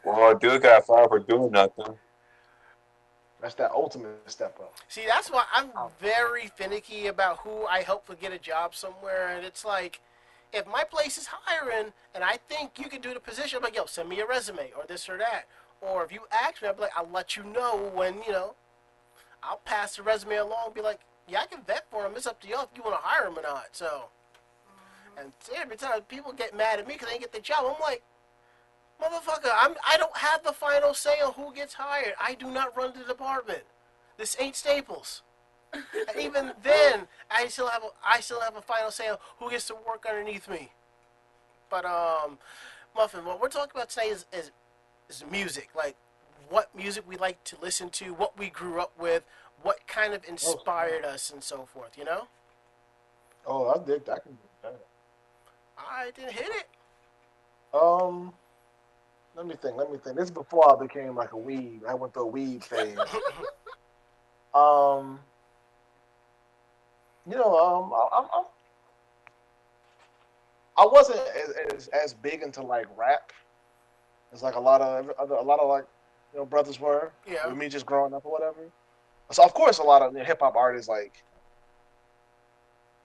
Well, dude got fired for doing nothing. That's that ultimate step up. See, that's why I'm very finicky about who I hope will get a job somewhere. And it's like, if my place is hiring and I think you can do the position, I'm like, yo, send me a resume or this or that. Or if you ask me, I'll be like, I'll let you know when, I'll pass the resume along and be like, yeah, I can vet for him. It's up to you if you want to hire him or not. So, and every time people get mad at me because they didn't get the job, I'm like, motherfucker, I don't have the final say on who gets hired. I do not run the department. This ain't Staples. And even then, I still have a final say on who gets to work underneath me. But Muffin, what we're talking about today is music. Like what music we like to listen to, what we grew up with, what kind of inspired us, and so forth. Oh, I dig that. I can do that. I didn't hit it. Let me think. This is before I became like a weeb. I went through a weeb phase. I wasn't as big into like rap as like a lot of like brothers were. Yeah. With me just growing up or whatever. So of course a lot of hip hop artists like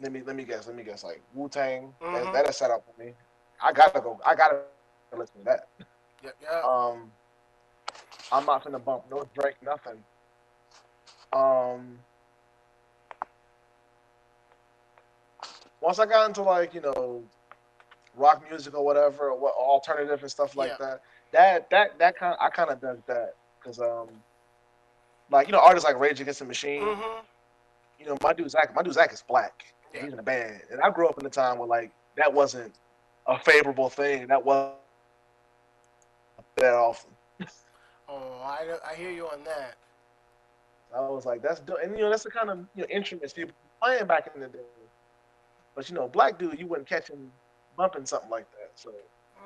let me guess like Wu-Tang. That is set up for me. I gotta listen to that. Yep. I'm not finna bump no Drake, nothing. Once I got into like rock music or whatever, or what alternative and stuff like that I kind of dug that because like artists like Rage Against the Machine. My dude Zach is black. Yeah. He's in a band, and I grew up in a time where like that wasn't a favorable thing. That wasn't that often. Oh, I hear you on that. I was like, that's dope. And that's the kind of instruments people were playing back in the day. But black dude, you wouldn't catch him bumping something like that. So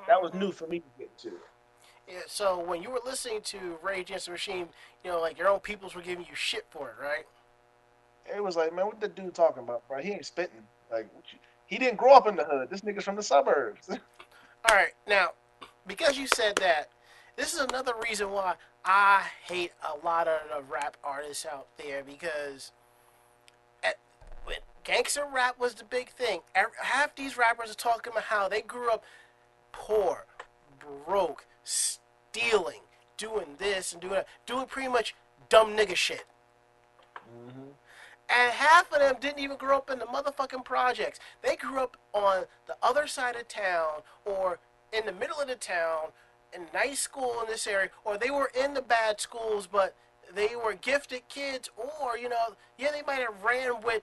That was new for me to get to. Yeah, so when you were listening to Rage Against the Machine, like your own peoples were giving you shit for it, right? It was like, man, what the dude talking about, bro? He ain't spitting. Like, he didn't grow up in the hood. This nigga's from the suburbs. All right, now, because you said that, this is another reason why I hate a lot of the rap artists out there because when gangster rap was the big thing, half these rappers are talking about how they grew up poor, broke, stealing, doing this and doing that, doing pretty much dumb nigga shit. Mm-hmm. And half of them didn't even grow up in the motherfucking projects. They grew up on the other side of town or in the middle of the town in nice school in this area, or they were in the bad schools, but they were gifted kids, or yeah, they might have ran with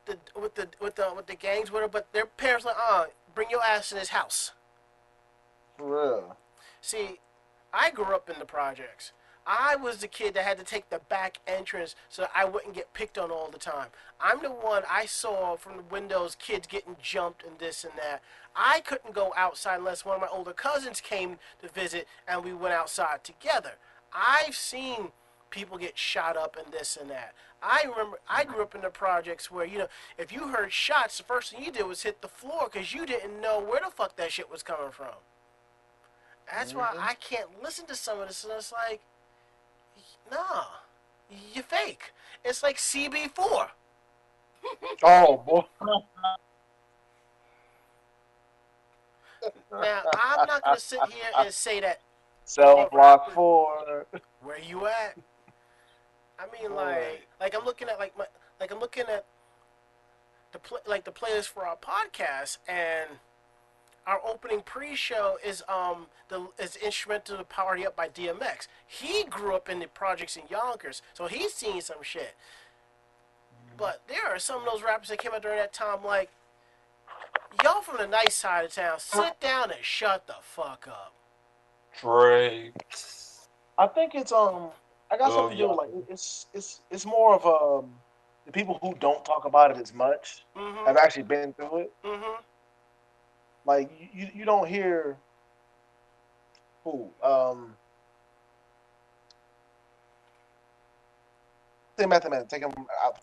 the gangs with her, but their parents like, bring your ass in this house. For real. See, I grew up in the projects. I was the kid that had to take the back entrance so I wouldn't get picked on all the time. I'm the one I saw from the windows kids getting jumped and this and that. I couldn't go outside unless one of my older cousins came to visit and we went outside together. I've seen people get shot up and this and that. I remember I grew up in the projects where, if you heard shots, the first thing you did was hit the floor because you didn't know where the fuck that shit was coming from. That's why I can't listen to some of this, and it's like, nah, you fake. It's like CB4. Oh, boy. Now, I'm not going to sit here and say that. Cell block 4. Where you at? I mean, like I'm looking at I'm looking at the playlist for our podcast, and our opening pre-show is instrumental to "Party Up" by DMX. He grew up in the projects in Yonkers, so he's seen some shit. But there are some of those rappers that came out during that time, like, y'all from the nice side of town, sit down and shut the fuck up. Drake. I think it's I got something to do with, like, it's more of the people who don't talk about it as much have actually been through it. Mm-hmm. Like, you don't hear who say Method Man, take him out.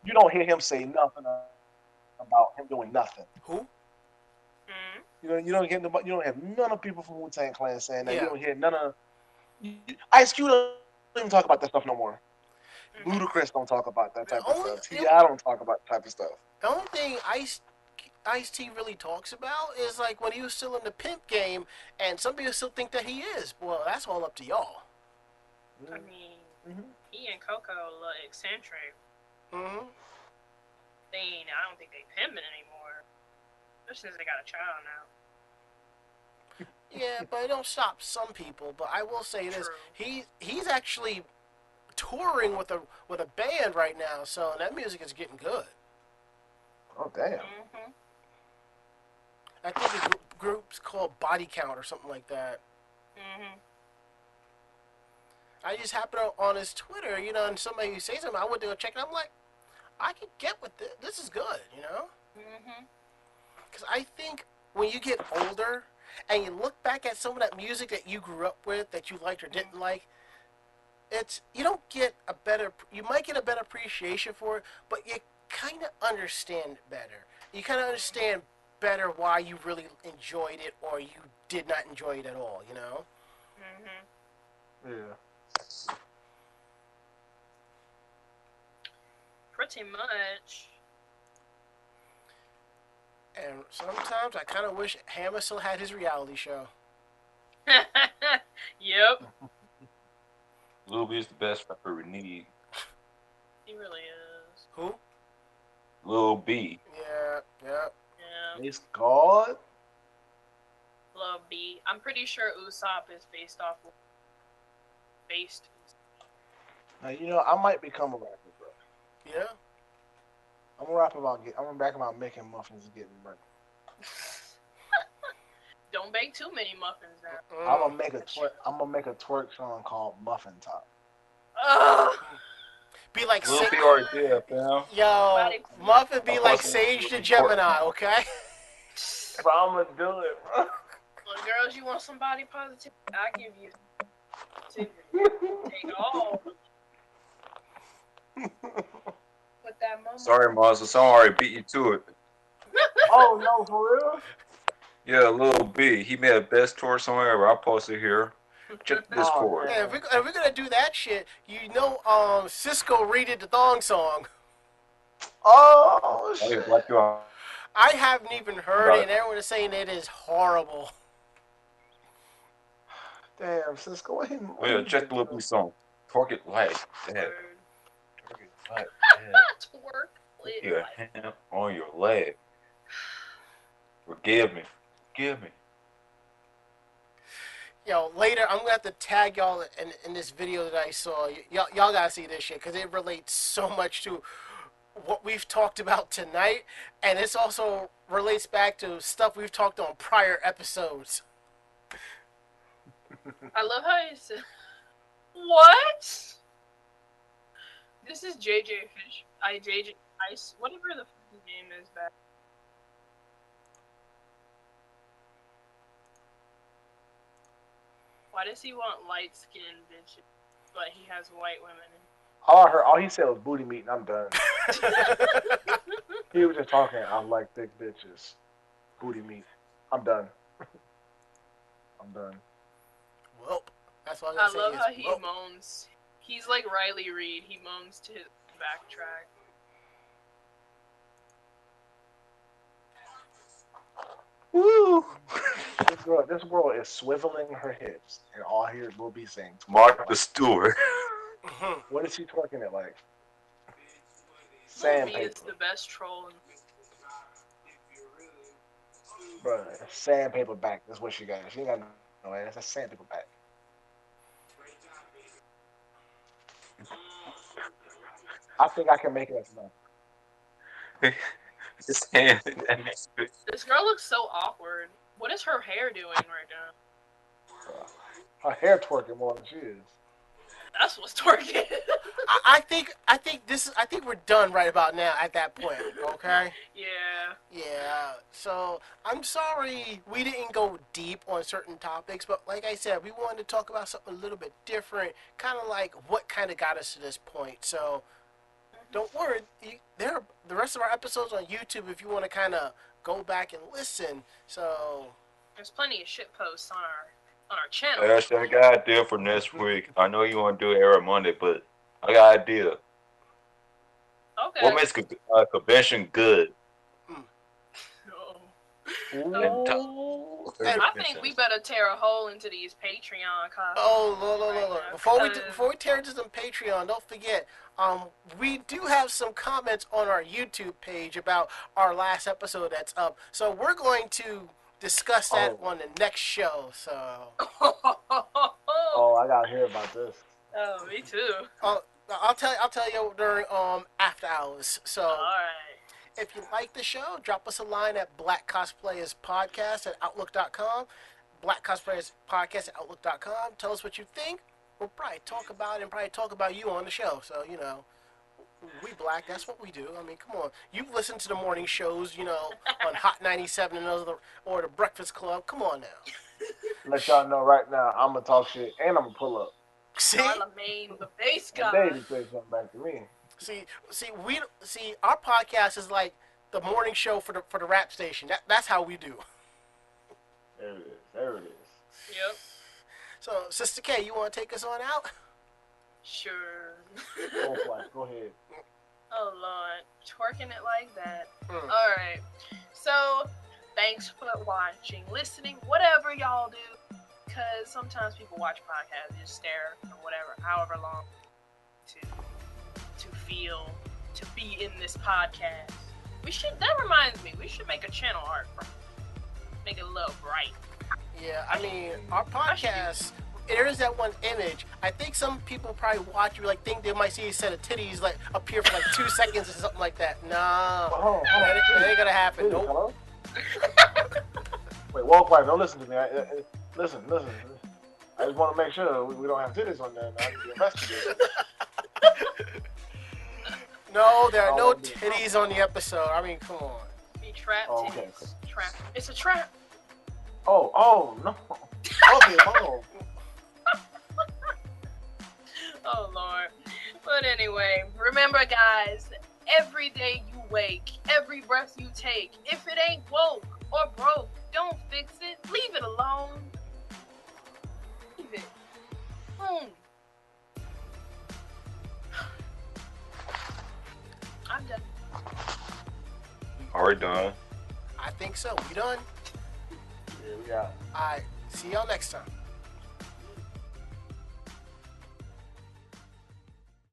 You don't hear him say nothing about him doing nothing. Who? You don't have none of people from Wu-Tang Clan saying that. Yeah. You don't hear none of Ice Cube don't even talk about that stuff no more. Ludacris don't talk about that type of stuff. T.I. don't talk about that type of stuff. The only thing Ice-T really talks about is like when he was still in the pimp game, and some people still think that he is. Well, that's all up to y'all. I mean, he and Coco look eccentric. Mm-hmm. I don't think they pimping anymore. Especially since they got a child now. Yeah, but it don't stop some people. But I will say this: he's actually touring with a band right now, so that music is getting good. Oh damn! I think the group's called Body Count or something like that. I just happened on his Twitter, and somebody say something. I went to go check it. I'm like, I can get with this. This is good, Because I think when you get older and you look back at some of that music that you grew up with, that you liked or didn't like, you might get a better appreciation for it, but you kind of understand it better. You kind of understand better why you really enjoyed it or you did not enjoy it at all, Yeah. Pretty much. And sometimes I kind of wish Hammer still had his reality show. Yep. Lil B is the best rapper we need. He really is. Who? Lil B. Yeah. He's God. Lil B. I'm pretty sure Usopp is based. Now, I might become a rapper, bro. Yeah. I'm gonna rap about making muffins and getting money. Don't bake too many muffins now. I'm gonna make a twerk song called Muffin Top. Be like Lil B already did, fam. Yo, Muffin be like Sage to Gemini, okay? But I'm gonna do it, bro. Girls, you want some body positivity? I give you take all. Put that mama. Sorry, Mars. The song already beat you to it. Oh no, for real? Yeah, a little bit. He made a best tour song ever. I'll post it here. Check the Discord. Yeah, if we're gonna do that shit, Cisco redid the thong song. Oh shit! Like you are. I haven't even heard it, and everyone is saying it is horrible. Damn, Cisco. Yeah, check the little song. Torque it like that. Torque it like that. Twerk. Put your hand on your leg. Forgive me. Forgive me. Yo, later I'm gonna have to tag y'all in this video that I saw. Y'all gotta see this shit because it relates so much to what we've talked about tonight, and this also relates back to stuff we've talked on prior episodes. I love how you said, what? This is JJ Fish. JJ Ice. Whatever the fucking name is back. Why does he want light-skinned bitches, but he has white women? All he said was booty meat, and I'm done. He was just talking. I like thick bitches, booty meat. I'm done. I'm done. Well, that's what I love how he moans. He's like Riley Reid. He moans to his backtrack. Woo! This girl is swiveling her hips, and all here will be saying, Mark the Stewart. What is she twerking it like? Sandpaper. Sandpaper. It's the best troll. Bro, sandpaper back. That's what she got. She ain't got no ass. That's sandpaper back. I think I can make it enough. His hand. This girl looks so awkward. What is her hair doing right now? Her hair twerking more than she is. That's what's twerking. I think we're done right about now at that point. Okay. Yeah. Yeah. So I'm sorry we didn't go deep on certain topics, but like I said, we wanted to talk about something a little bit different, kind of like what kind of got us to this point. So don't worry, there are the rest of our episodes on YouTube if you want to kind of go back and listen. So there's plenty of shit posts on our channel. Ash, I got an idea for next week. I know you want to do it every Monday, but I got an idea. Okay. What makes a convention good? And I think we better tear a hole into these Patreon copies. Oh, look. Before we tear into some Patreon, don't forget, we do have some comments on our YouTube page about our last episode that's up. So we're going to discuss that on the next show. So. Oh, I gotta hear about this. Oh, me too. I'll tell you during after hours. So. All right. If you like the show, drop us a line at blackcosplayerspodcast@outlook.com. Blackcosplayerspodcast@outlook.com. Tell us what you think. We'll probably talk about it and probably talk about you on the show. So, we black, that's what we do. I mean, come on. You've listened to the morning shows, on Hot 97 or the Breakfast Club. Come on now. Let y'all know right now, I'm going to talk shit and I'm going to pull up. See? Charlamagne, the bass guy. They say something back to me. See, our podcast is like the morning show for the rap station. That's how we do. There it is. Yep. So, Sister K, you want to take us on out? Sure. Go ahead. Oh, Lord. Twerking it like that. All right. So, thanks for watching, listening, whatever y'all do. Because sometimes people watch podcasts and just stare or whatever, however long to feel, to be in this podcast. That reminds me, we should make a channel art, bro. Make it a little bright. Yeah, I mean, our podcast, there is that one image. I think some people probably watch you, think they might see a set of titties, appear for 2 seconds or something like that. No, that ain't gonna happen. Nope. Hello? Wait, walk by. Don't listen to me. Listen. I just want to make sure we don't have titties on there. I need to investigate. No, there are no titties on the episode. I mean, come on. Be trapped okay. titties. Trap. It's a trap. Oh no. Okay, hold on. Oh Lord. But anyway, remember guys, every day you wake, every breath you take, if it ain't woke or broke, don't fix it. Leave it alone. Leave it. I'm done. Are we done? I think so. We done? Yeah, we got. Alright, see y'all next time.